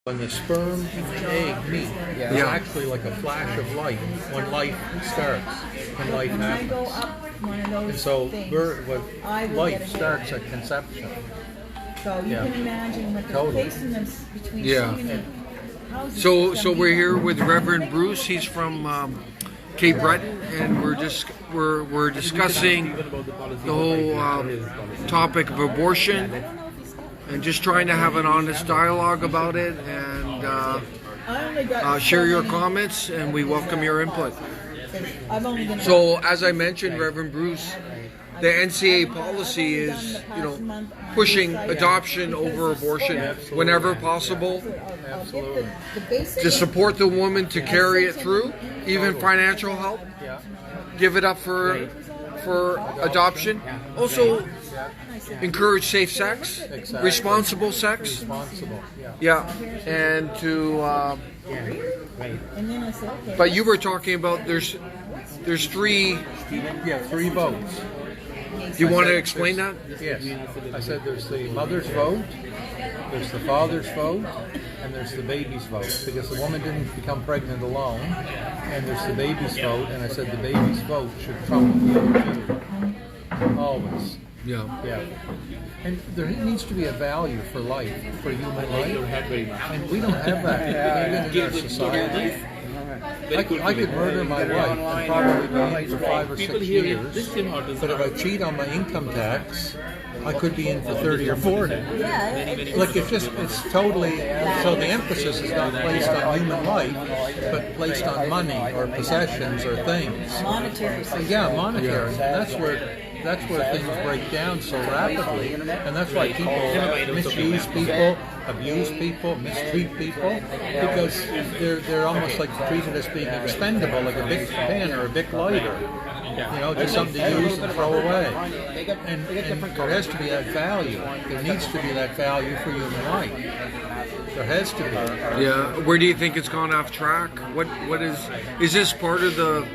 When the sperm and egg meet, it's actually like a flash of light when life starts, when life happens. And so when life starts at conception. So you can imagine what the faithfulness between so many houses. So we're here with Reverend Bruce. He's from Cape Breton, and we're discussing the whole topic of abortion, and just trying to have an honest dialogue about it, and share your comments, and we welcome your input. So, as I mentioned, Reverend Bruce, the NCA policy is, pushing adoption over abortion whenever possible, to support the woman to carry it through, even financial help, give it up for adoption. Also, encourage safe sex, responsible sex. And to. But you were talking about there's three. Three votes. Do you want to explain that? Yes. I said there's the mother's vote, there's the father's vote, and there's the baby's vote, because the woman didn't become pregnant alone. And there's the baby's vote, and I said the baby's vote should trump the other two. Always. Yeah. And there needs to be a value for life, for human life, and we don't have that in our society. I could murder my wife and probably be in for 5 or 6 years, but if I cheat on my income tax, I could be in for 30 or 40. Like it's totally, so the emphasis is not placed on human life, but placed on money or possessions or things. Monetary. Monetary. That's where things break down so rapidly, and that's why people misuse people, abuse people, mistreat people, because they're almost like treated as being expendable, like a big pen or a big lighter, just something to use and throw away. And there has to be that value. There needs to be that value for human life. There has to be. Yeah. Where do you think it's gone off track? What is this part of the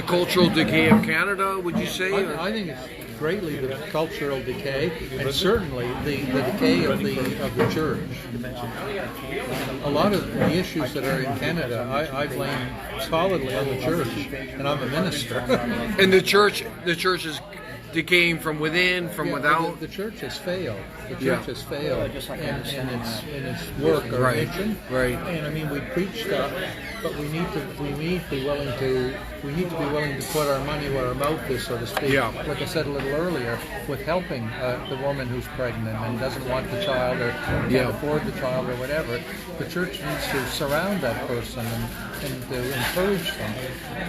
cultural decay of Canada, would you say? I think it's greatly the cultural decay, and certainly the decay of the church. A lot of the issues that are in Canada, I blame solidly on the church, and I'm a minister. And the church is decaying from within, from without. The church has failed. The church has failed in its work or mission. Right. And I mean, we preach stuff, but we need to be willing to put our money where our mouth is, so to speak. Yeah. Like I said a little earlier, with helping the woman who's pregnant and doesn't want the child or can't afford the child or whatever. The church needs to surround that person and to encourage them,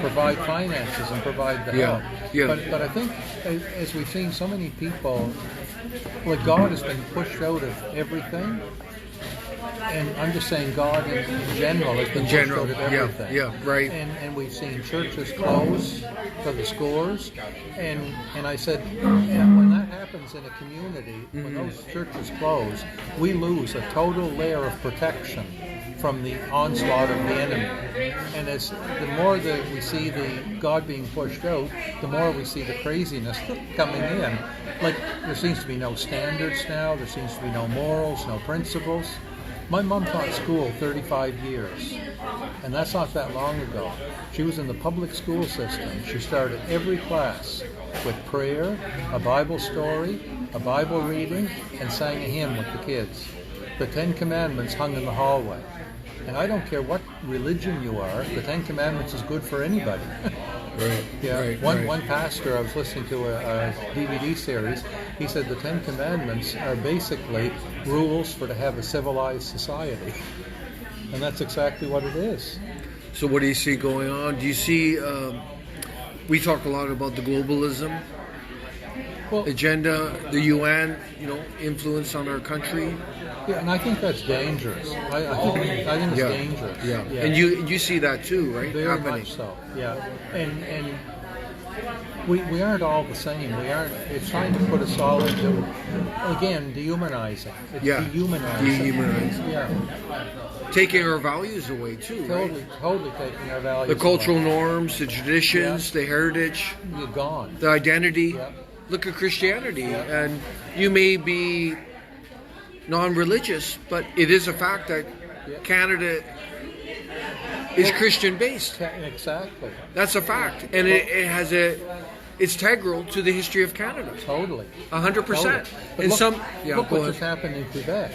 provide finances and provide the help. But I think as we've seen so many people, like God has been pushed out of everything. And I'm just saying God in general has been pushed out of everything. Right. And we've seen churches close for the scores. And I said, when that happens in a community, when those churches close, we lose a total layer of protection from the onslaught of the enemy. And as the more that we see the God being pushed out, the more we see the craziness coming in. Like, there seems to be no standards now, there seems to be no morals, no principles. My mom taught school 35 years, and that's not that long ago. She was in the public school system. She started every class with prayer, a Bible story, a Bible reading, and sang a hymn with the kids. The 10 Commandments hung in the hallway. And I don't care what religion you are, the 10 Commandments is good for anybody. One pastor, I was listening to a DVD series, he said the 10 Commandments are basically rules for to have a civilized society. And that's exactly what it is. So what do you see going on? Do you see, we talk a lot about the globalism agenda, the UN, influence on our country. Yeah, and I think that's dangerous. I think it's dangerous. Yeah. And you see that too, right? Very happening. Much so. Yeah. And we aren't all the same. We aren't. It's trying to put us all into, again, dehumanizing. It's dehumanizing. Yeah. Taking our values away too. Totally taking our values. The cultural norms, the traditions, the heritage. You're gone. The identity. Yeah. Look at Christianity, and you may be non-religious, but it is a fact that Canada is Christian based. Exactly. That's a fact, and it's integral to the history of Canada. Totally. 100%. And look what just happened in Quebec.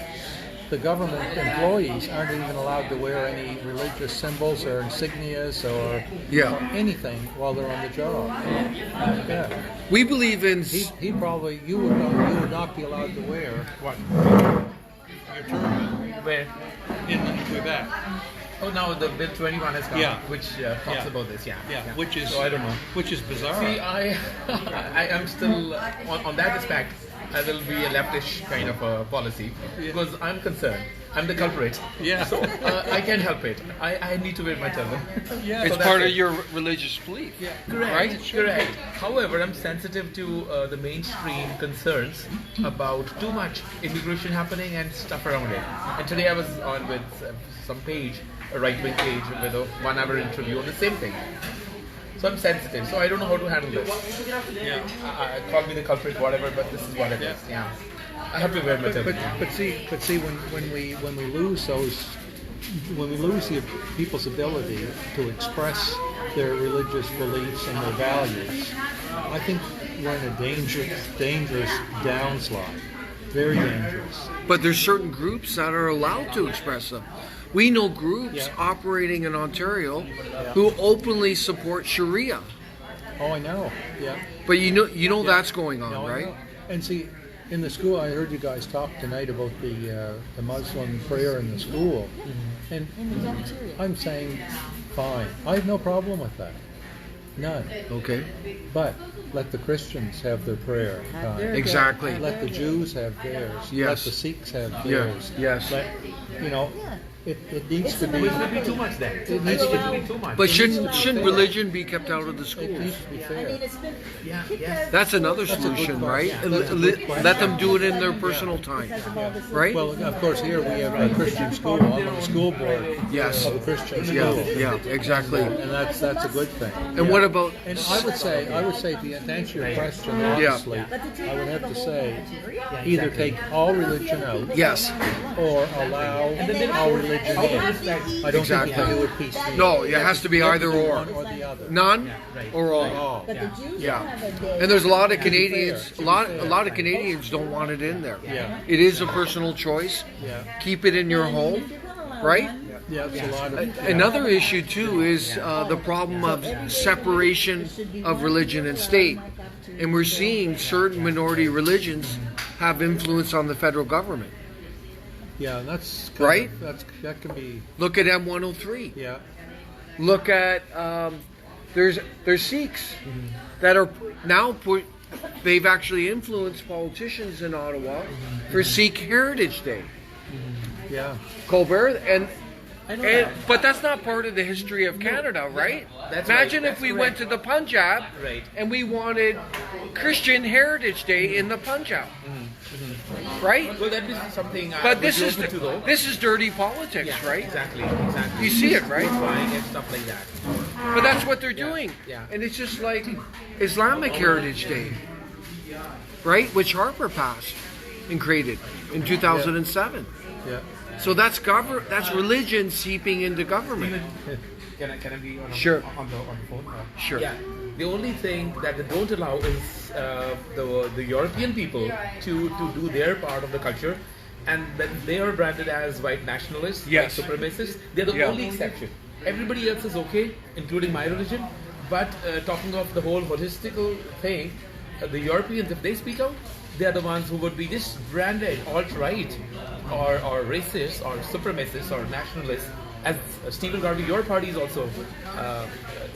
The government employees aren't even allowed to wear any religious symbols or insignias or anything while they're on the job. Yeah. We believe in. He probably you would not be allowed to wear what your turban Where? in Quebec. Oh, now the Bill 21 has come, which talks about this. Yeah. Which is so I don't know. Which is bizarre. See, I am still on that aspect. I will be a leftish kind of a policy because I'm concerned. I'm the culprit. Yeah. So I can't help it. I need to wear my turban. Yeah. It's part of your religious belief. Yeah. Correct. Right? Correct. However, I'm sensitive to the mainstream concerns about too much immigration happening and stuff around it. And today I was on with some page, a right-wing page, with a 1-hour interview on the same thing. So I'm sensitive, so I don't know how to handle this. Yeah. Call me the culprit, whatever, but this is what it is. Yeah. I have to wear my turban. But see, when we lose the people's ability to express their religious beliefs and their values, I think we're in a dangerous downslide. Very dangerous. But there's certain groups that are allowed to express them. We know groups operating in Ontario who openly support Sharia. Oh, I know. Yeah. But you know that's going on, No, right? I know. And see, in the school, I heard you guys talk tonight about the Muslim prayer in the school, and I'm saying, fine. I have no problem with that. None. Okay. But let the Christians have their prayer time. Exactly. Let the Jews have theirs. Yes. Let the Sikhs have theirs. Yes. Let, it needs to be. It would be too much then. It needs to be too much. But shouldn't religion be kept out of the It schools? needs to be fair. That's another solution, right? Let them do it in their personal time, right? Well, of course, here we have a Christian school. I'm on the school board Yes. of a Christian school. Yeah, exactly. And that's a good thing. And what about? And I would say to answer your question honestly, I would have to say either take all religion out, Yes. or allow all religion in. I don't think you can do it piecemeal. No, it has to be either or. One or the other. None or all. Yeah. And there's a lot of Canadians. A lot of Canadians don't want it in there. Yeah. It is a personal choice. Yeah. Keep it in your home, right? Yeah, it's a lot of. Another issue too is the problem of separation of religion and state, and we're seeing certain minority religions have influence on the federal government. Yeah, that's Right? that can be. Look at M103. Yeah. Look at there's Sikhs that are now they've actually influenced politicians in Ottawa for Sikh Heritage Day. Yeah. Colbert but that's not part of the history of Canada, right? That's Imagine right, if we that's went to the Punjab Right. and we wanted Christian Heritage Day in the Punjab, right? Well, that is something. But this would is be open to, though. this is dirty politics, Yeah, right? Exactly. You see it, right? Buying and stuff like that. But that's what they're doing, yeah. and it's just like Islamic Heritage Day, right? Which Harper passed and created in 2007. Yeah. So that's religion seeping into government. Can I be on, Sure. on the phone? Sure. Yeah. The only thing that they don't allow is the European people to do their part of the culture, and that they are branded as white nationalists, Yes. white supremacists. They're the only exception. Everybody else is okay, including my religion. But talking of the whole holistical thing, the Europeans, if they speak out, they are the ones who would be just branded alt-right or racist or supremacist or nationalist. As Stephen Garvey, your party is also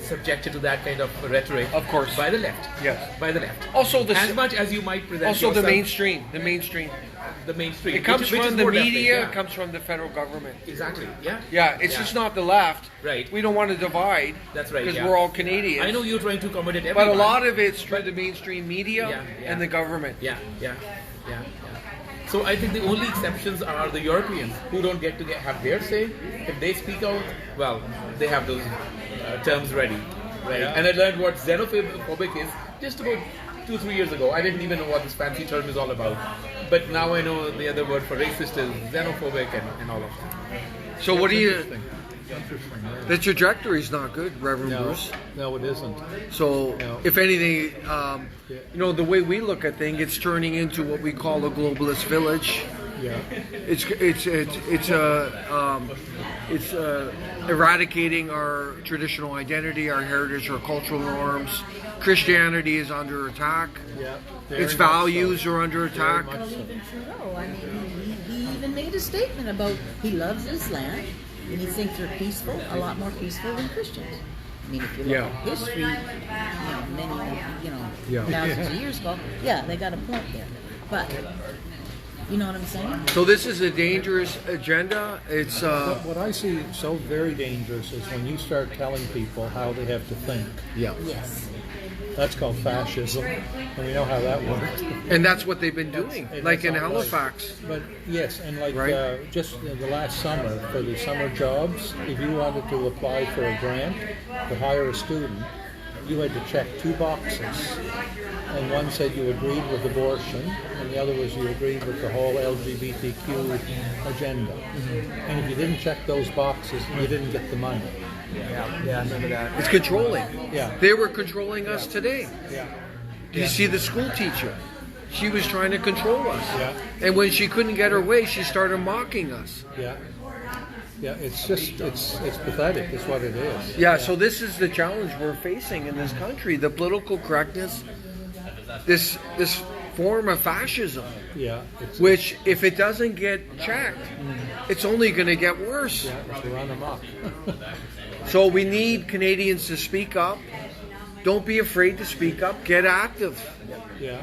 subjected to that kind of rhetoric. Of course. By the left. Yes. By the left. Also as much as you might present Also the yourself, mainstream. The mainstream. It comes which from is the more media. lefty, It comes from the federal government. Exactly. Yeah. Yeah, it's just not the left. Right. We don't want to divide. That's right, Because yeah. we're all Canadians. I know you're trying to accommodate But everyone. a lot of it's through the mainstream media Yeah. and the government. Yeah. So I think the only exceptions are the Europeans who don't get to have their say. If they speak out, well, they have those terms ready, right? Yeah. And I learned what xenophobic is just about 2-3 years ago. I didn't even know what this fancy term is all about. But now I know the other word for racist is xenophobic and all of that. So what do you? Interesting, yeah. The trajectory's not good, Reverend No, Bruce. no, it isn't. So, No. if anything, the way we look at things, it's turning into what we call a globalist village. Yeah. It's eradicating our traditional identity, our heritage, our cultural norms. Christianity is under attack. Yeah. Its Very much values so. are under attack. Very much Well, so. even Trudeau, I mean, he even made a statement about he loves his land and he thinks they're peaceful, a lot more peaceful than Christians. I mean, if you look Yeah. at history, many, Yeah. thousands of years ago, yeah, they got a point there. But, you know what I'm saying? So this is a dangerous agenda. It's What I see so very dangerous is when you start telling people how they have to think. yeah, Yes. That's called fascism, and we know how that works. and that's what they've been doing, And like that's in not right. Halifax. But yes, and like Right. just the last summer for the summer jobs, if you wanted to apply for a grant to hire a student, you had to check 2 boxes, and one said you agreed with abortion, and the other was you agreed with the whole LGBTQ agenda. And if you didn't check those boxes, you didn't get the money. Yeah, I remember that. It's controlling. Yeah. They were controlling us today. Yeah. Do you see the school teacher? She was trying to control us. Yeah. And when she couldn't get her way, she started mocking us. Yeah. Yeah, it's just, it's pathetic, is what it is. Yeah, so this is the challenge we're facing in this country. The political correctness, this form of fascism, Yeah, it's, which if it doesn't get checked, it's only going to get worse. yeah, it's run amok. So we need Canadians to speak up. Don't be afraid to speak up. Get active, Yeah.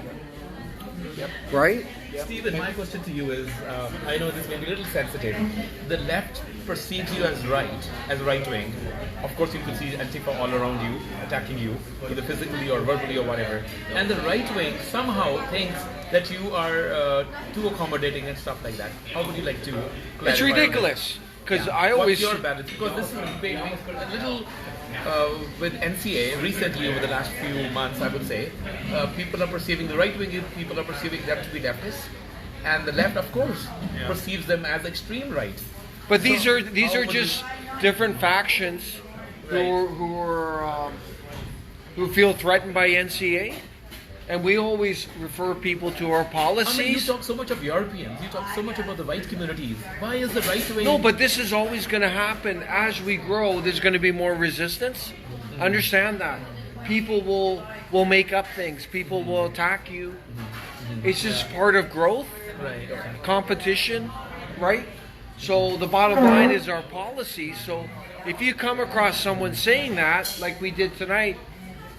right? Stephen, my question to you is, I know this may be a little sensitive. The left perceives you as right wing. Of course, you could see Antifa all around you, attacking you, either physically or verbally or whatever. And the right wing somehow thinks that you are too accommodating and stuff like that. How would you like to clarify It's on that? ridiculous because I always. What's your balance? Because this is a little with NCA recently over the last few months, I would say, people are perceiving the right wing, people are perceiving them to be leftists, and the left, of course, perceives them as extreme right. But these So, are how would just different factions who feel threatened by NCA, and we always refer people to our I mean, you policies. talk so much of Europeans, you talk so much about the white communities. Why is the right wing? No, but this is always going to happen as we grow. There's going to be more resistance. Understand that. People will make up things. People will attack you. It's just part of growth, Right, okay. competition, right? So the bottom line is our policies. So if you come across someone saying that, like we did tonight,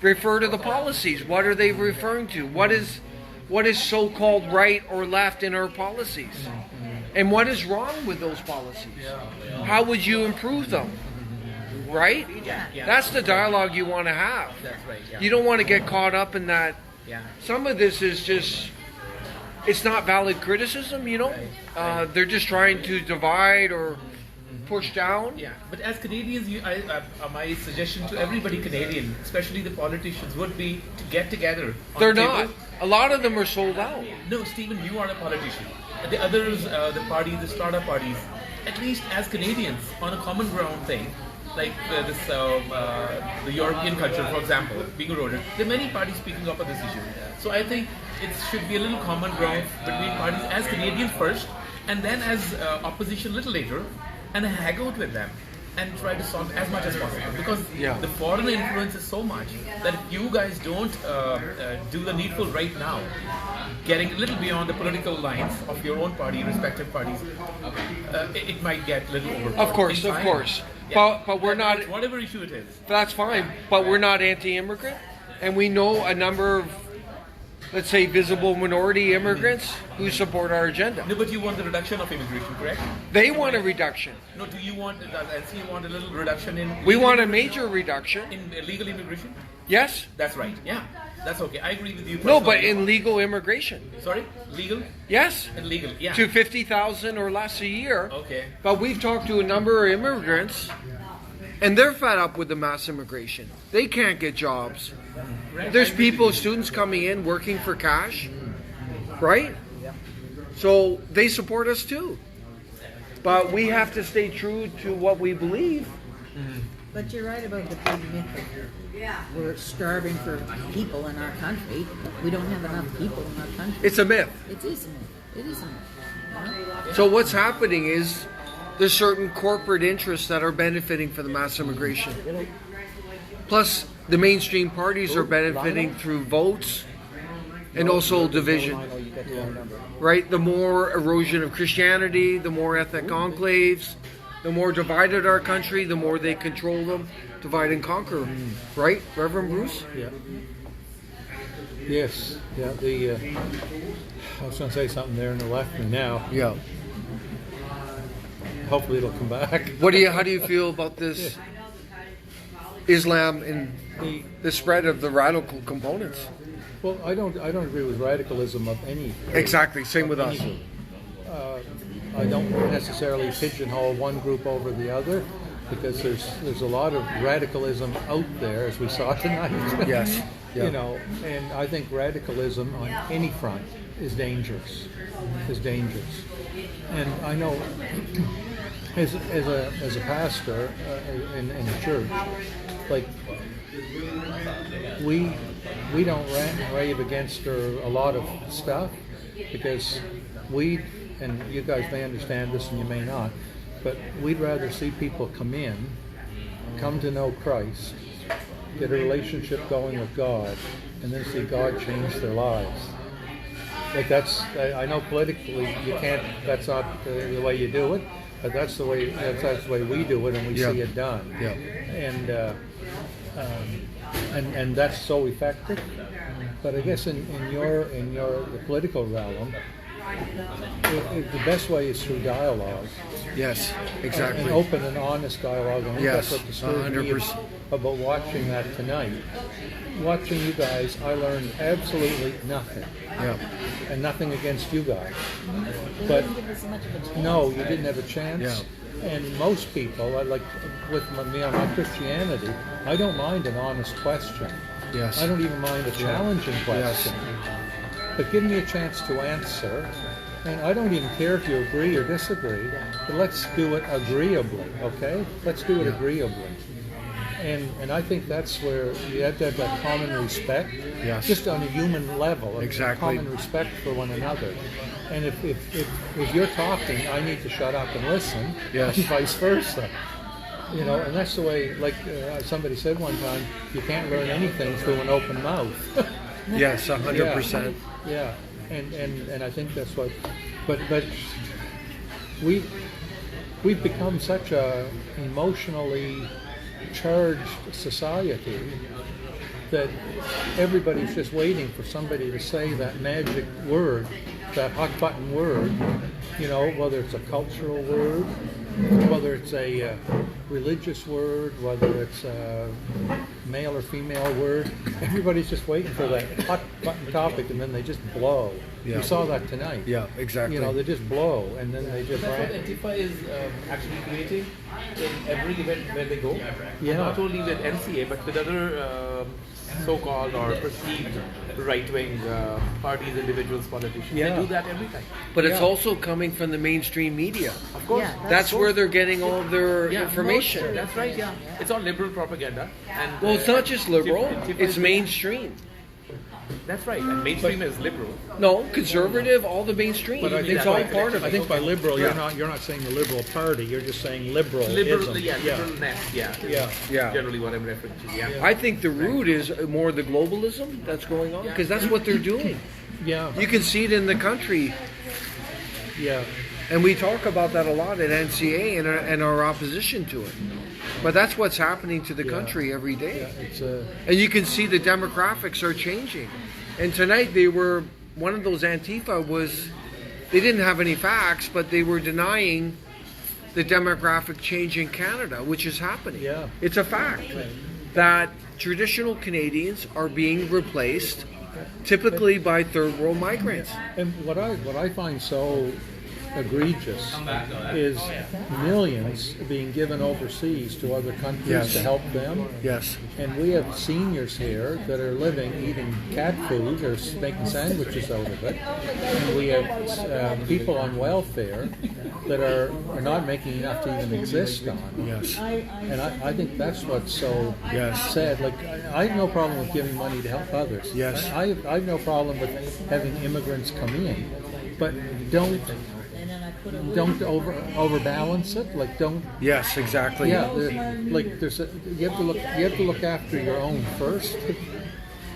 refer to the policies. What are they referring to? What is so-called right or left in our policies? And what is wrong with those policies? How would you improve them? Right? Yeah. That's the dialogue you want to have. That's right, yeah. You don't want to get caught up in that. Yeah. Some of this is just, it's not valid criticism, you know? They're just trying to divide or push down. Yeah, but as Canadians, my suggestion to everybody Canadian, especially the politicians, would be to get together. They're the not. table. A lot of them are sold out. No, Stephen, you are a politician. The others, the parties, the startup parties, at least as Canadians, on a common ground thing, like the European culture, for example, being eroded. There are many parties speaking up on this issue. So I think it should be a little common ground between parties as Canadians first, and then as opposition a little later, and hang out with them and try to solve as much as possible. Because the foreign influence is so much that if you guys don't do the needful right now, getting a little beyond the political lines of your own party, respective parties, it might get a little over. Of course, in of time. course. Yeah. But we're not, Whatever issue it is. that's fine, but we're not anti-immigrant. And we know a number of, let's say, visible minority immigrants who support our agenda. No, but you want the reduction of immigration, correct? They want a reduction. No, do you want, does NCA want a little reduction in... We legal want a immigration? major reduction. In legal immigration? Yes? That's right, yeah. That's okay, I agree with you. No, but personally. in legal immigration. Sorry? Legal? Yes? In legal, yeah. To 50,000 or less a year. Okay. But we've talked to a number of immigrants, and they're fed up with the mass immigration. They can't get jobs. There's people, students coming in, working for cash, right? So they support us too. But we have to stay true to what we believe. But you're right about the big myth of we're starving for people in our country. We don't have enough people in our country. It's a myth. It is a myth. It is a myth. You know? So what's happening is there's certain corporate interests that are benefiting from the mass immigration. Plus, the mainstream parties are benefiting through votes and also division. Right? The more erosion of Christianity, the more ethnic enclaves, the more divided our country, the more they control them, divide and conquer. Right, Reverend Bruce? Yeah. Yes. Yeah. I was going to say something there and it left me now. Yeah. Hopefully it'll come back. How do you feel about this Islam and the spread of the radical components? Well, I don't agree with radicalism of any. Exactly. Same with us. I don't necessarily pigeonhole one group over the other, because there's a lot of radicalism out there, as we saw tonight. Yes. Yeah. You know, and I think radicalism on any front is dangerous. And I know, as a pastor in a church, like we don't rant and rave against a lot of stuff, because and you guys may understand this and you may not, but we'd rather see people come to know Christ, get a relationship going with God, and then see God change their lives. Like I know politically you can't, that's not the way you do it, but that's the way we do it, and we see it done. Yeah. And that's so effective. But I guess in the political realm, the best way is through dialogue. Yes, exactly. And open and honest dialogue. And Yes, that's what disturbed me 100%. about watching that tonight. Watching you guys, I learned absolutely nothing. Yeah. And nothing against you guys. They But didn't give us much of a chance. no, you didn't have a chance. Yeah. And most people, like with me on my Christianity, I don't mind an honest question. Yes. I don't even mind a challenging question. But give me a chance to answer. And I don't even care if you agree or disagree, but let's do it agreeably, okay? Let's do it agreeably. And I think that's where you have to have that common respect, just on a human level, Exactly. common respect for one another. And if you're talking, I need to shut up and listen, Yes. and vice versa. You know, and that's the way, like somebody said one time, you can't learn anything through an open mouth. Yes, 100%. Yeah, and I think that's what, but we've become such a emotionally charged society that everybody's just waiting for somebody to say that magic word, that hot button word, you know, whether it's a cultural word, whether it's a religious word, whether it's a male or female word. Everybody's just waiting for that hot button topic, and then they just blow. Yeah. We saw that tonight. Yeah, exactly. You know, they just blow, and then they just That's what rant. Antifa is actually creating in every event where they go. Yeah. Not only with NCA, but with other so-called or perceived right-wing parties, individuals, politicians. Yeah. They do that every time. But it's Yeah. also coming from the mainstream media. Of course. Yeah, That's where they're getting all their information. That's right, yeah. It's all liberal propaganda. And Well, it's not just liberal, Antifa it's is- mainstream. That's right, and mainstream is liberal. No, conservative, all the mainstream. But I think It's all that's part of I it. think by liberal, Yeah. you're not saying the liberal party. You're just saying liberalism. Liberalness, yeah. Yeah. Yeah. Generally what I'm referring to, yeah. I think the root is more the globalism that's going on, because that's what they're doing. Yeah. You can see it in the country, Yeah. and we talk about that a lot at NCA and our opposition to it. But that's what's happening to the country every Yeah. day. It's And you can see the demographics are changing. And tonight one of those Antifa was, they didn't have any facts, but they were denying the demographic change in Canada, which is happening. Yeah. It's a fact that traditional Canadians are being replaced typically by third world migrants. And what I find so egregious is millions being given overseas to other countries to help them. Yes. And we have seniors here that are living, eating cat food or making sandwiches out of it. And we have people on welfare that are not making enough to even exist on. Yes. And I think that's what's so sad. Like, I have no problem with giving money to help others. Yes. I have no problem with having immigrants come in, but don't overbalance it. Like, don't. Yes, exactly. Yeah, you have to look after your own first.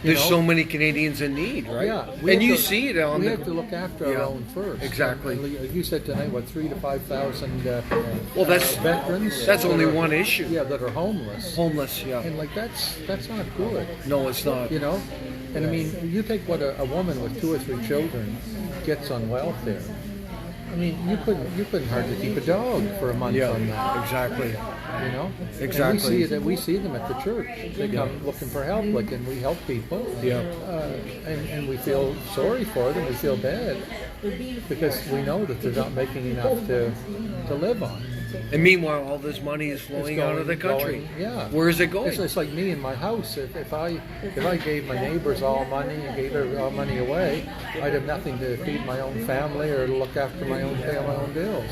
There's so many Canadians in need, right? Yeah, and you see it on we the. have to look after our own first. Exactly. And you said tonight, what, 3,000 to 5,000 that's veterans? That's only that are, one issue. Yeah, that are homeless. Homeless, yeah. And like that's not good. No, it's not. You know, and I mean, you take what a woman with 2 or 3 children gets on welfare. I mean, you couldn't hardly keep a dog for a month on that. Exactly. You know, Exactly. And we see them at the church. They come looking for help, like, and we help people. Yeah. And we feel sorry for them. We feel bad because we know that they're not making enough to live on. And meanwhile, all this money is flowing out of the country. Where is it going? It's like me in my house. If I gave my neighbors all money and gave all money away, I'd have nothing to feed my own family or to look after pay my own bills.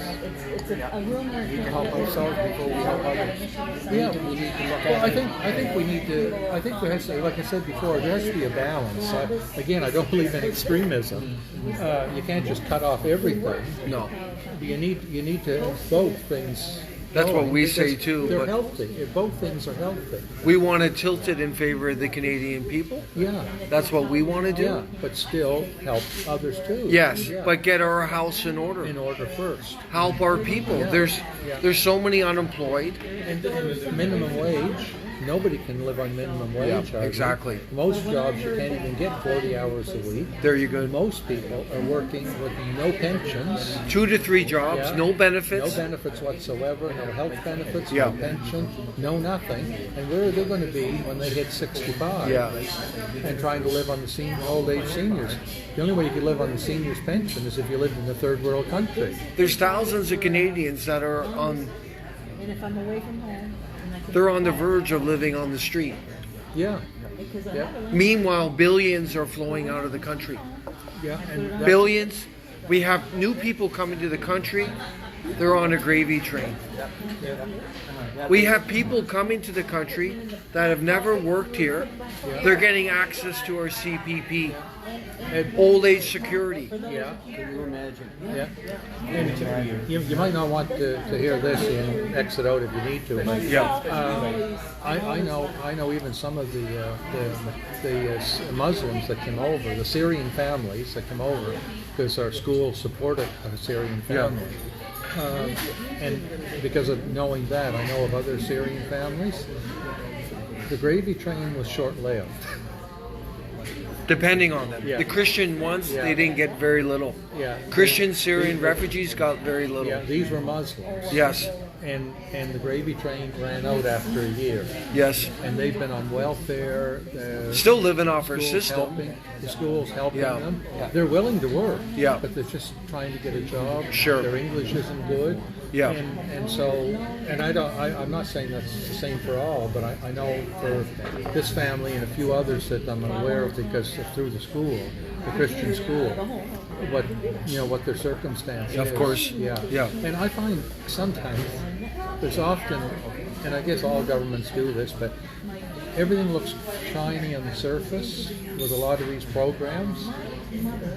It's a rumor. Help ourselves before we help others. Yeah, we need to look at. I think we need to. I think there has to, like I said before, there has to be a balance. Again, I don't believe in extremism. You can't just cut off everything. No. You need to both things. That's what we because say too. They're but healthy. Both things are healthy. we want to tilt it in favor of the Canadian people. Yeah. That's what we want to do. Yeah, but still help others too. Yes, Yeah. but get our house in order. In order first. Help our people. Yeah. There's so many unemployed. And minimum wage. Nobody can live on minimum wage. Yeah, exactly. Most jobs you can't even get 40 hours a week. There you go. Most people are working with no pensions. 2 to 3 jobs, no benefits. No benefits whatsoever, no health benefits, Yeah. no pension, no nothing. And where are they going to be when they hit 65? Yeah. And trying to live on the old age seniors. The only way you can live on the seniors' pension is if you lived in a third world country. There's thousands of Canadians that are And if I'm away from home, they're on the verge of living on the street. Yeah. Yeah. Meanwhile, billions are flowing out of the country. Yeah. And Billions. We have new people coming to the country. They're on a gravy train. We have people coming to the country that have never worked here. They're getting access to our CPP, old age security. Yeah. Can you imagine? Yeah. And you might not want to hear this and exit out if you need to. But I know even some of the Muslims that come over, the Syrian families that come over, because our school supported a Syrian family. And because of knowing that, I know of other Syrian families. The gravy train was short-lived. Depending on them. Yeah. The Christian ones, Yeah. they didn't get very little. Yeah. Christian Syrian refugees got very little. Yeah, these were Muslims. Yes. And the gravy train ran out after a year. Yes. And they've been on welfare. Still living off our schools system. The school's helping Yeah. them. They're willing to work. Yeah. But they're just trying to get a job. Sure. Their English isn't good. Yeah. And so, and I'm not saying that's the same for all, but I know for this family and a few others that I'm aware of because through the school, the Christian school, what their circumstance is. Of course. Yeah. Yeah. And I find sometimes there's often, and I guess all governments do this, but everything looks shiny on the surface with a lot of these programs,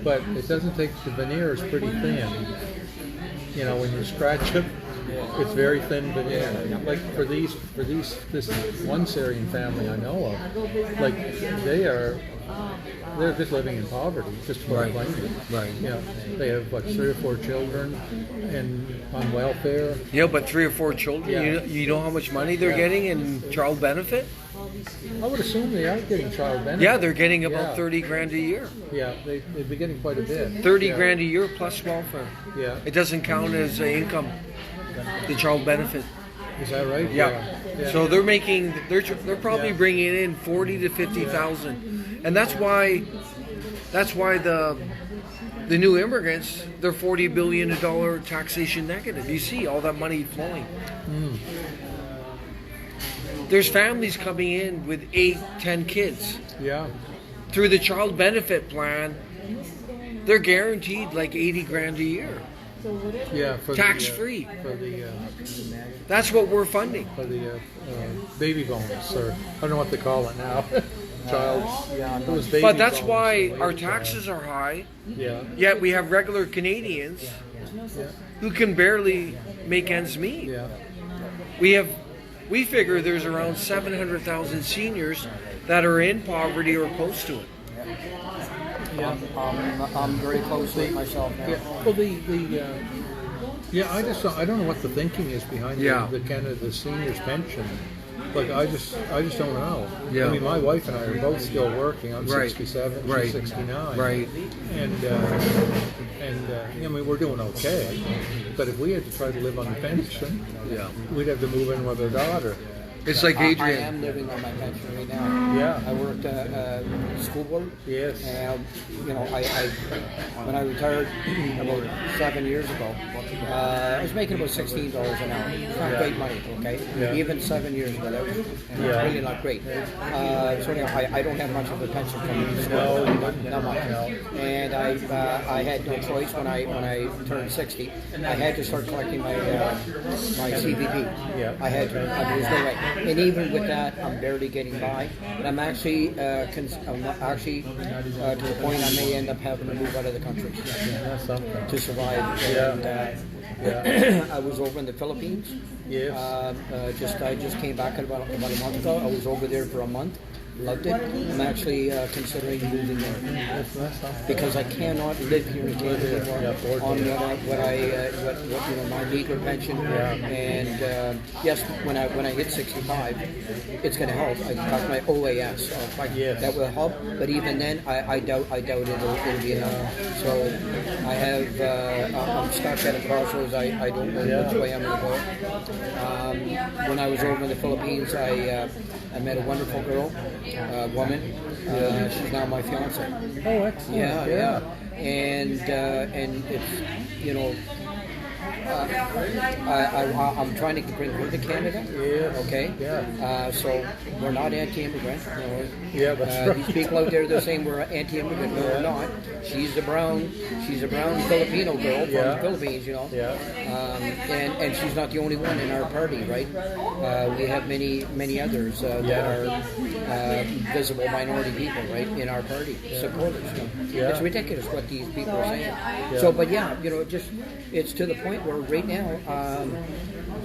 but it doesn't take, the veneer is pretty thin. You know, when you scratch it, it's very thin veneer. Like for this one Syrian family I know of, like they're just living in poverty, just for Right. Right. Yeah. They have 3 or 4 children and on welfare. Yeah, but 3 or 4 children. Yeah. You know how much money they're getting in child benefit? I would assume they are getting child benefit. Yeah, they're getting about Yeah. 30 grand a year. Yeah, they'd be getting quite a bit. 30 Yeah. grand a year plus welfare. Yeah. It doesn't count as income, the child benefit. Is that right? Yeah. Yeah. So they're probably bringing in 40 to 50,000, and that's why the new immigrants, they're $40 billion taxation negative. You see all that money flowing. There's families coming in with 8, 10 kids. Yeah. Through the child benefit plan, they're guaranteed like 80 grand a year. Yeah. For Tax free. For the That's what we're funding. baby bonus, or I don't know what they call it now. Child. It was baby But that's bonus, why or our wage taxes are high, Yeah. yet we have regular Canadians who can barely make ends meet. Yeah. We figure there's around 700,000 seniors that are in poverty or close to it. Yeah. I'm very close to it myself now. Yeah. Well, I don't know what the thinking is behind the Canada seniors pension. Like I just don't know. Yeah. I mean, my wife and I are both still working. I'm Right. 67, Right. she's 69. Right. And I mean, we're doing okay. But if we had to try to live on a pension, we'd have to move in with our daughter. It's like I Adrian. am living on my pension right now. Yeah. I worked school board. Yes. And I when I retired about 7 years ago, I was making about $16 an hour. It's not great money, okay? Yeah. Even 7 years ago, that was really not great. So anyhow, I don't have much of a pension from the school. Not much. And I had no choice when I turned 60. I had to start collecting my CVP. Yeah. I had to. There was no way. And even with that, I'm barely getting by. But I'm actually, to the point I may end up having to move out of the country That's something. to survive. Yeah. And, I was over in the Philippines. Yes. I just came back about a month ago. I was over there for a month. Loved it. I'm actually considering moving there because I cannot live here in Canada anymore on what my meager pension. And yes, when I hit 65, it's going to help. I got my OAS. That will help. But even then, I doubt it'll be enough. So I have I'm stuck at a crossroads. I don't know which way I'm going to go. When I was over in the Philippines, I met a wonderful girl. Woman. She's now my fiance. Oh, excellent. Yeah. And it's I'm trying to bring her to Canada. Yes. Okay. Yeah. So we're not anti-immigrant. Yeah, that's right. These people out there, they're saying we're anti-immigrant. No, we're not. She's a brown Filipino girl from the Philippines, Yeah. And she's not the only one in our party, right? We have many others that are visible minority people, right, in our party, supporters. It's ridiculous what these people are saying. So, but it's to the point where right now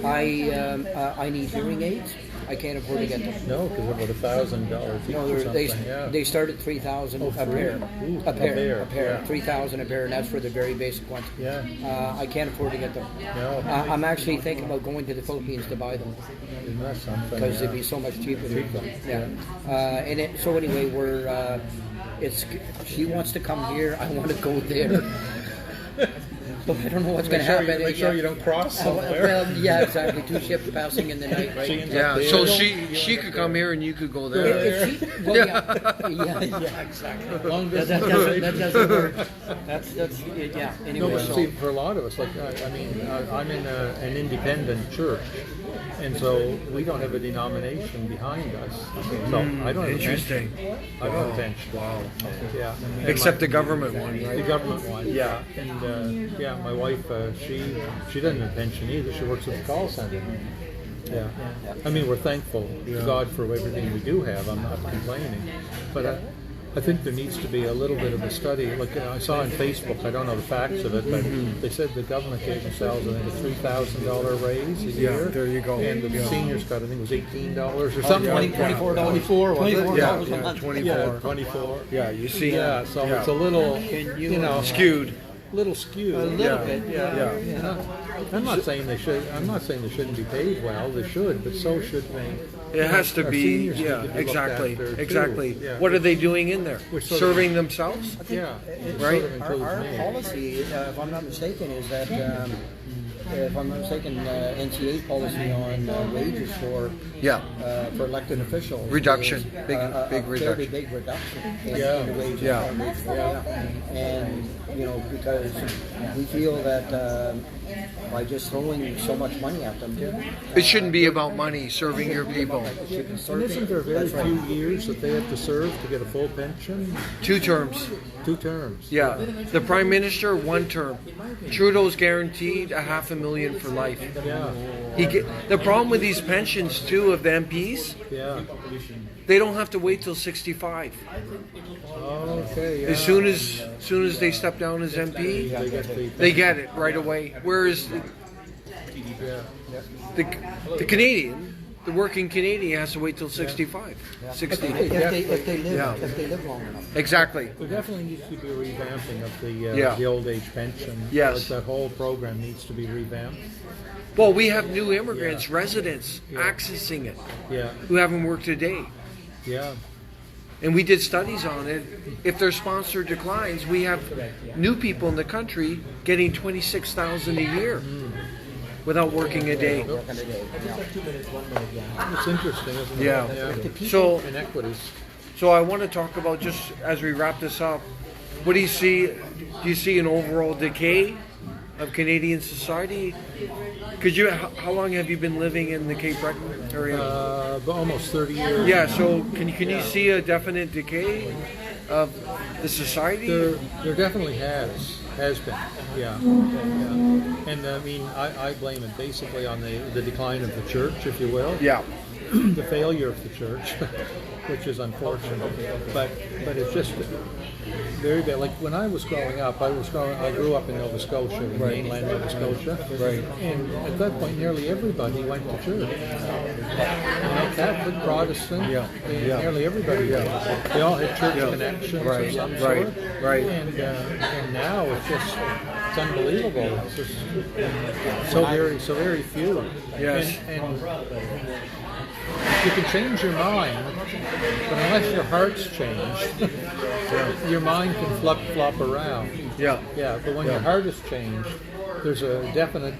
I need hearing aids. I can't afford to get them. No, because about $1,000 each or something. They start at $3,000 a pair. Ooh, A pair. yeah. $3,000 a pair, and that's for the very basic ones. Yeah. I can't afford to get them. No. I'm actually thinking about going to the Philippines to buy them Isn't that something? because it'd be so much cheaper. So anyway, she wants to come here. I want to go there. But I don't know what's going to happen. Make sure you don't cross somewhere. Well, yeah, exactly. 2 ships passing in the night, right? Yeah, so she could come here and you could go there. Yeah, exactly. Long That distance. doesn't work. That's Anyway, No, but see, for a lot of us, like I'm in an independent church, and so we don't have a denomination behind us. So I don't have Interesting. I don't have a pension. Wow. Yeah. And Except the government one, the right? government one, yeah. And my wife, she doesn't have a pension either. She works at the call center. Yeah. I mean, we're thankful to God for everything we do have. I'm not complaining, but I think there needs to be a little bit of a study. Like I saw on Facebook, I don't know the facts of it, but they said the government gave themselves, I think, a $3,000 raise a year. There you go. And the seniors got, I think, it was $18 or something. $24. $24 was it? $24 a month. 24. Yeah, 24. Yeah, you see. Yeah, so it's a little, Skewed. little skewed. A little bit. Yeah. I'm not saying they should. I'm not saying they shouldn't be paid well. They should, but so should they. It has to Our be, seniors need to be looked exactly, after, too. exactly. Yeah. What are they doing in there? We're sort of- Serving themselves? Yeah, it Right. sort of includes Our me. policy, if I'm not mistaken, is that if I'm not mistaken, NCA policy on wages for elected officials. Reduction. is, Big a reduction. Very big reduction in Yeah. the wages. Yeah. And, because we feel that by just throwing so much money at them, It shouldn't be about money, serving your people. it should be And serving. isn't there very That's right. few years that they have to serve to get a full pension? 2 terms. 2 terms. Yeah. The Prime Minister, 1 term. Trudeau's guaranteed $500,000 for life. Yeah. The problem with these pensions too of the MPs, Yeah. they don't have to wait till 65. Okay. Yeah. As soon as they step down as MP, they get they get it right away. Whereas the Canadian, the working Canadian, has to wait till 65, 60. If they live, Yeah. if they live long enough. Exactly. There definitely needs to be a revamping of Yeah. the old age pension. Yes. That whole program needs to be revamped. Well, we have new immigrants, residents, accessing it, Yeah. who haven't worked a day. Yeah. And we did studies on it. If their sponsor declines, we have new people in the country getting $26,000 a year without working a day. It's interesting, isn't it? Yeah. So, Inequities. so I want to talk about, just as we wrap this up, what do you see? Do you see an overall decay of Canadian society? How long have you been living in the Cape Breton area? But almost 30 years. Yeah. So can you see a definite decay of the society? There definitely has been. Yeah. And I mean, I blame it basically on the decline of the church, if you will. Yeah. The failure of the church, which is unfortunate. But it's just very bad. Like when I was growing up, I grew up in Nova Scotia, mainland Nova Scotia. Right. And at that point, nearly everybody went to church. Catholic, Protestant, nearly everybody did. They all had church connections of some sort. Right. And now it's unbelievable. It's just so very few. Yes. And you can change your mind, but unless your heart's changed, your mind can flop around. Yeah. Yeah, but when your heart is changed, there's a definite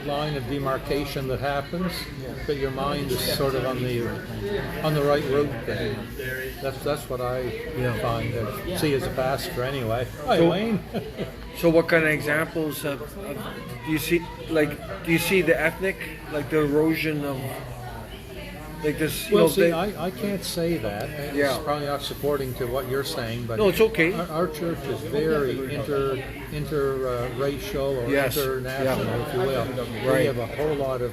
line of demarcation that happens, but your mind is sort of on the right route then. That's what I find and see as a pastor anyway. Hi, Wayne. So what kind of examples do you see? Like, do you see the ethnic, like the erosion of, like this? Well, see, I can't say that. Yeah. It's probably not supporting to what you're saying, but No, it's okay. Our church is very interracial or international, if you will. Right. We have a whole lot of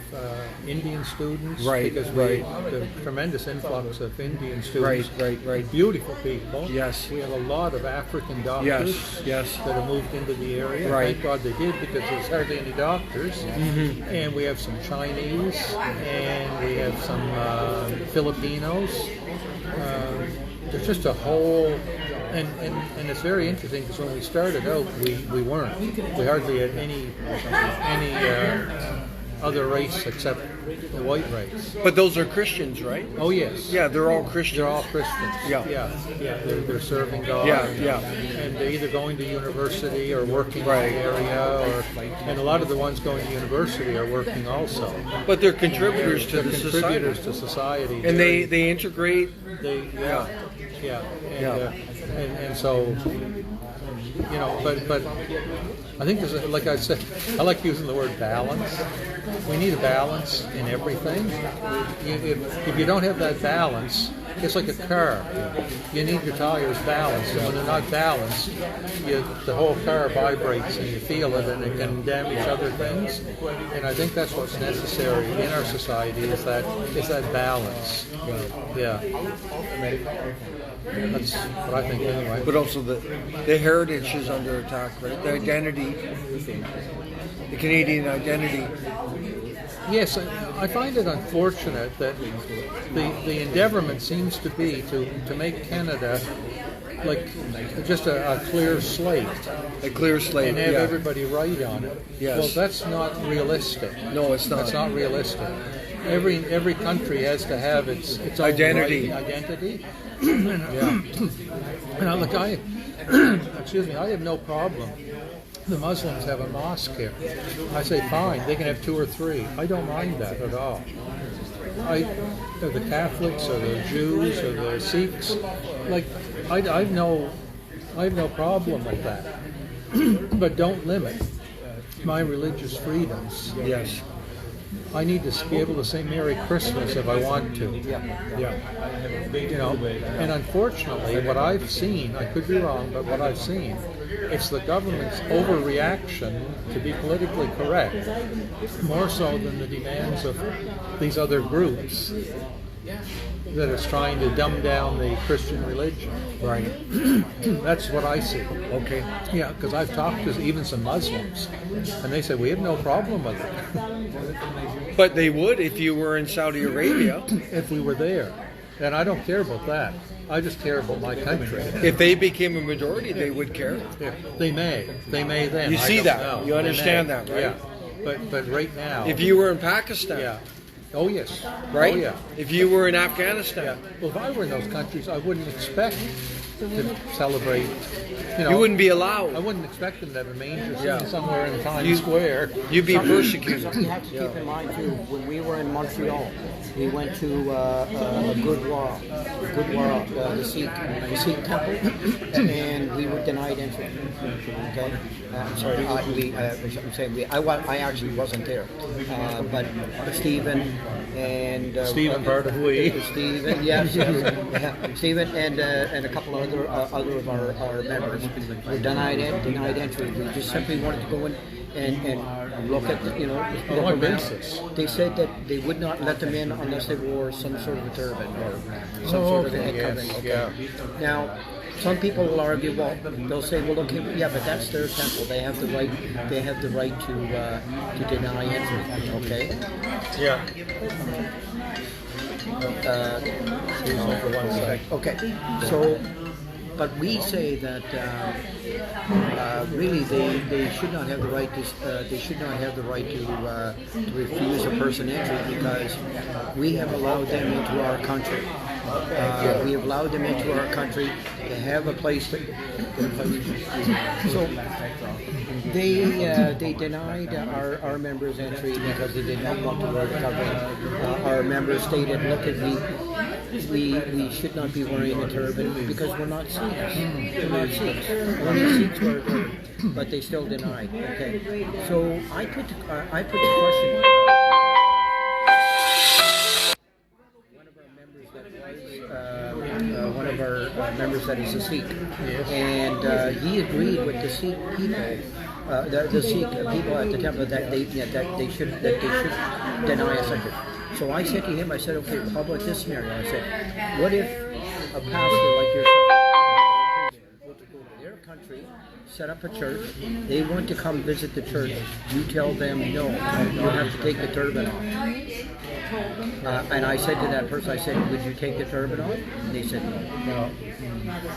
Indian students because we the tremendous influx of Indian students. Right. Beautiful people. Yes. We have a lot of African doctors Yes. that have moved into the area. Right. Thank God they did, because there's hardly any doctors. Mm-hmm. And we have some Chinese, and we have some Filipinos. There's just a whole, and it's very interesting because when we started out, we weren't. We hardly had any other race except the white race. But those are Christians, right? Oh yes. Yeah, they're all Christians. They're all Christians. Yeah. They're serving God. Yeah. And they're either going to university or working in the area, and a lot of the ones going to university are working also. But they're contributors to They're the contributors society. to society. And they integrate. And so, but I think there's like I said, I like using the word balance. We need a balance in everything. If you don't have that balance, it's like a car. You need your tires balanced, and when they're not balanced, the whole car vibrates and you feel it, and it can damage other things. And I think that's what's necessary in our society is that balance. Yeah. That's what I think anyway. But also the heritage is under attack, right? The identity, the Canadian identity. Yes, I find it unfortunate that the endeavourment seems to be to make Canada like just a clear slate. A clear slate, and have everybody write on it. Yes. Well, that's not realistic. No, it's not. That's not realistic. Every country has to have its own Identity. Identity. And look, excuse me, I have no problem the Muslims have a mosque here. I say, fine, they can have 2 or 3. I don't mind that at all. The Catholics or the Jews or the Sikhs, like, I have no problem with that. But don't limit my religious freedoms. Yes. I need to be able to say Merry Christmas if I want to. You know, and unfortunately, what I've seen, I could be wrong, but what I've seen, it's the government's overreaction to be politically correct, more so than the demands of these other groups that is trying to dumb down the Christian religion. Right. That's what I see. Okay. Yeah, because I've talked to even some Muslims, and they say we have no problem with it. But they would if you were in Saudi Arabia. If we were there. And I don't care about that. I just care about my country. If they became a majority, they would care. Yeah, they may then. You I see don't that. know. You They understand may. that, right? Yeah. But right now. If you were in Pakistan, Yeah. Oh yes. right? Oh yeah. If you were in Yeah. Afghanistan, Well, if I were in those countries, I wouldn't expect to celebrate. You know, you wouldn't be I allowed. wouldn't expect them to have a manger scene Yeah. somewhere in Times You- Square. You'd be persecuted. Something you have to keep in mind too. When we were in Montreal, we went to Gurdwara, the Sikh temple, and we were denied entry. Okay, I'm sorry. I'm saying I actually wasn't there, but Stephen and Stephen, part of we. Stephen, yes, yeah, Stephen and a couple other of our members were denied entry. We just simply wanted to go in and look at the, On what basis? They said that they would not let them in unless they wore some sort of a turban or some sort of a head covering. Okay. Yeah. Now, some people will argue, well, they'll say, well, okay, yeah, but that's their temple. They have the right. They have the right to deny entry. Okay. Yeah. For one sec. Okay. So, but we say that really they should not have the right to they should not have the right to refuse a person entry because we have allowed them into our country. We have allowed them into our country. They have a place to. So they denied our members entry because they did not want to wear the covering. Our members stated, look at we should not be wearing a turban because we're not Sikhs. We're not Sikhs. Only Sikhs wear a turban, but they still denied. Okay, so I put the question. One of our members that is a Sikh, and he agreed with the Sikh people, the Sikh people at the temple that they should deny us entry. So I said to him, I said, okay, how about this scenario? I said, what if a pastor like yourself were to go to their country, set up a church, they want to come visit the church, you tell them no, you have to take the turban off. And I said to that person, I said, would you take the turban off? And they said no.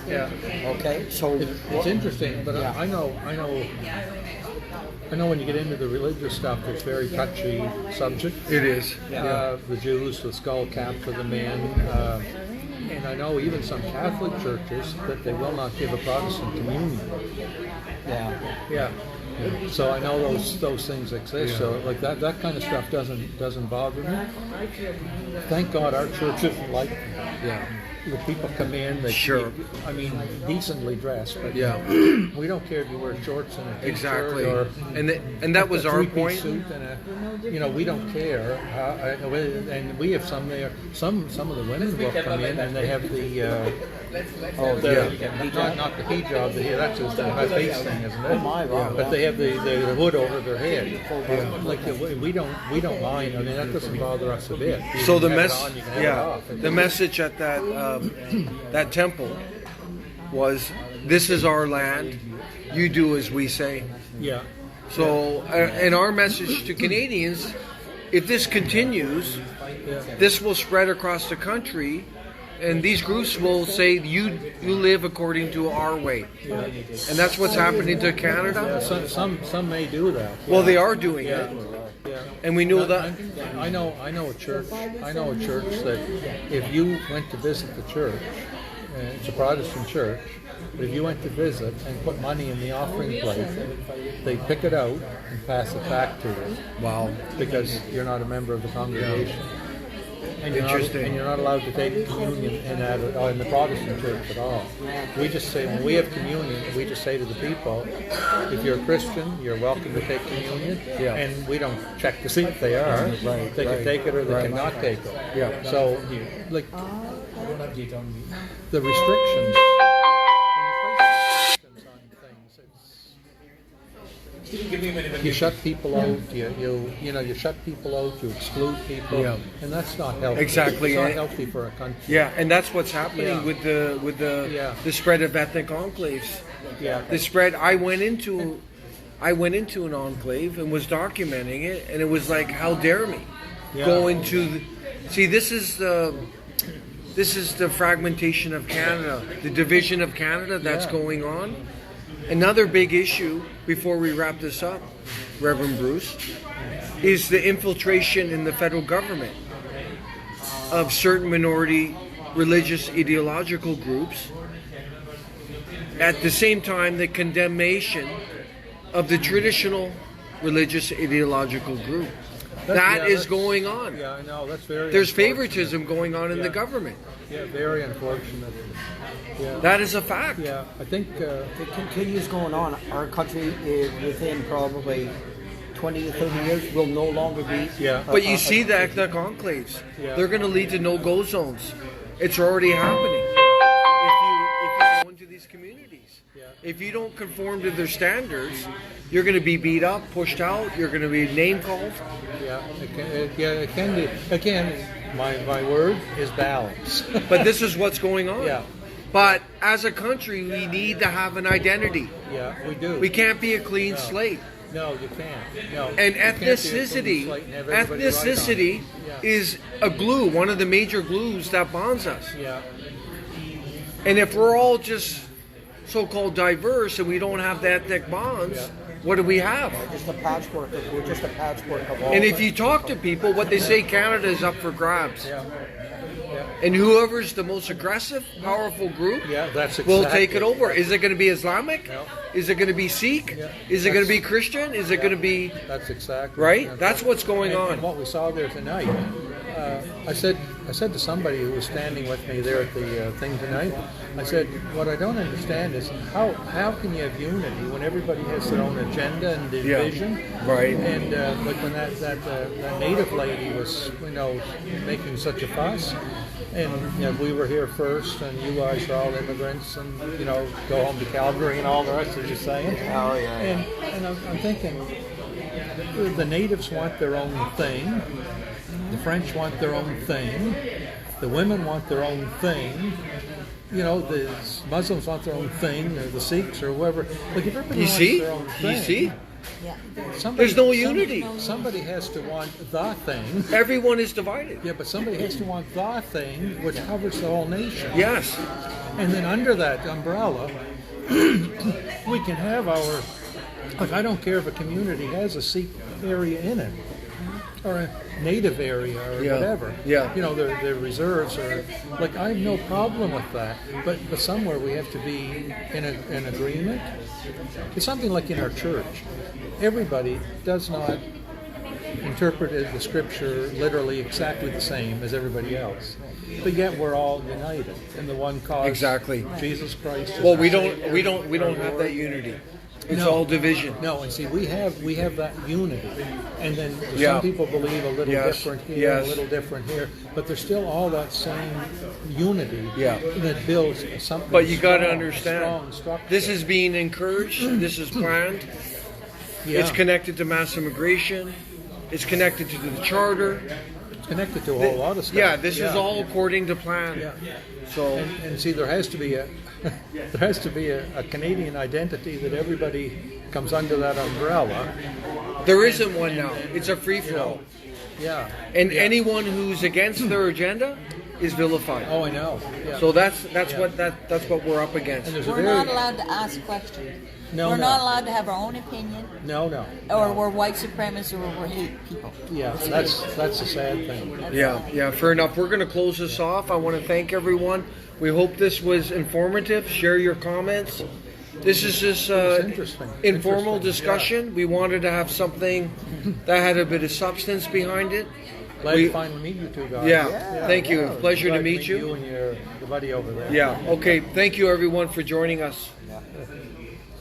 Yeah. Okay, so It's interesting, but Yeah. I know when you get into the religious stuff, it's a very touchy subject. It is. The Jews, the skull cap for the men, and I know even some Catholic churches that they will not give a Protestant communion. Yeah. So I know those things exist. So like that kind of stuff doesn't bother me. Thank God our church isn't like that. Yeah. The people come in, they decently dressed, but we don't care if you wear shorts and a t-shirt Exactly. or And that was a our three-piece point. suit and we don't care. And we have some there. Some of the women will come in and they have the not the hijab. That's just a face thing, isn't it? But they have the hood over their head. Like we don't mind. I mean that doesn't bother us a bit. You So can the have it on, you can have it off. the message at that temple was, "This is our land. You do as we say." Yeah. So, and our message to Canadians, if this continues, this will spread across the country, and these groups will say, you live according to our way. And that's what's happening to Canada. Some may do that. Well, they are doing Yeah. it. And we know that. I know a church. I know a church that if you went to visit the church, it's a Protestant church, but if you went to visit and put money in the offering plate, they pick it out and pass it back to you. Wow. Because you're not a member of the congregation. And Interesting. you're not allowed to take communion in the Protestant church at all. We just say, when we have communion, we just say to the people, if you're a Christian, you're welcome to take communion. Yeah. And we don't check to see if they are. Right, They can take it or they cannot take it. Yeah. So, like, the restrictions, when you place restrictions on things, you shut people out. You shut people out. You exclude people, Yeah. and that's not healthy. Exactly. It's not healthy for a country. Yeah, and that's what's happening Yeah. with the Yeah. the spread of ethnic enclaves. Yeah. The spread. I went into an enclave and was documenting it, and it was like, how dare me Yeah. go into? See, this is the fragmentation of Canada, the division of Canada that's Yeah. going on. Another big issue, before we wrap this up, Reverend Bruce, is the infiltration in the federal government of certain minority religious ideological groups. At the same time, the condemnation of the traditional religious ideological group. That is going on. Yeah, I know. That's very. There's unfortunate. favoritism going on in the Yeah. government. Yeah, very unfortunate. Yeah. That is a fact. Yeah, I think. If it continues going on, our country is within probably 20 to 30 years will no longer be. Yeah. But you see the ethnic enclaves. Yeah. They're going to lead to no-go zones. It's already happening. If you go into these communities. Yeah. If you don't conform to their standards, you're going to be beat up, pushed out, you're going to be name called. Yeah, it can be. Again, my word is balance. But this is what's going on. Yeah. But as a country, we need to have an identity. Yeah, we do. We can't be a clean slate. No, you can't. No. And You can't be a clean ethnicity, slate and have everybody right on it. ethnicity Yeah. is a glue, one of the major glues that bonds us. Yeah. And if we're all just so-called diverse and we don't have the ethnic bonds, Yeah. what do we have? We're just a patchwork of all. And if you talk to people, what they say, Canada is up for grabs. Yeah. And whoever's the most aggressive, powerful group Yeah, that's will exactly. take it over. Is it going to be Islamic? No. Is it going to be Sikh? Yeah. Is it going to be Christian? Is it going to be... That's exactly Right? That's what's going and, on. And what we saw there tonight, I said to somebody who was standing with me there at the thing tonight, I said, what I don't understand is how can you have unity when everybody has their own agenda and division? Right. And like when that native lady was, making such a fuss, and we were here first, and you guys are all immigrants, and go home to Calgary and all the rest of you saying. Oh yeah. And I'm thinking, the natives want their own thing, the French want their own thing, the women want their own thing, the Muslims want their own thing, or the Sikhs or whoever. Like if everybody wants their own thing, You see? Yeah. There's no unity. Somebody has to want the thing. Everyone is divided. Yeah, but somebody has to want the thing which covers the whole nation. Yes. And then under that umbrella, we can have our. Like I don't care if a community has a Sikh area in it, or a native area, or Yeah. whatever. Yeah. Their reserves are. Like I have no problem with that, but somewhere we have to be in agreement. It's something like in our church. Everybody does not interpret the scripture literally exactly the same as everybody else, but yet we're all united in the one cause. Exactly. Jesus Christ. is Well, our we Savior, don't our have Lord. that unity. It's No. all division. No, and see, we have that unity, and then Yeah. some people believe a little Yes. different here, Yes. a little different here, but there's still all that same unity Yeah. that builds something. But you got to strong, understand, strong structure. this is being encouraged. This is planned. Yeah. It's connected to mass immigration. It's connected to the charter. It's connected to a whole lot of stuff. Yeah, this is all according to plan. Yeah. So And see, there has to be a Canadian identity that everybody comes under that umbrella. there isn't one now. It's a free for all. Yeah. And Yeah. anyone who's against their agenda is vilified. Oh, I know. Yeah. So that's what we're up against. And there's a We're very not allowed to ask questions. No, we're no. not allowed to have our own opinion, no. or we're white supremacists, or we're hate people. Yeah, that's a sad thing. Yeah, fair enough. We're going to close this off. I want to thank everyone. We hope this was informative. Share your comments. This is just interesting. informal Interesting, discussion. We wanted to have something that had a bit of substance behind it. Glad to finally meet you two guys. Yeah, thank you. Pleasure Glad to meet you. You and your buddy over there. Yeah, okay. Thank you, everyone, for joining us. Yeah.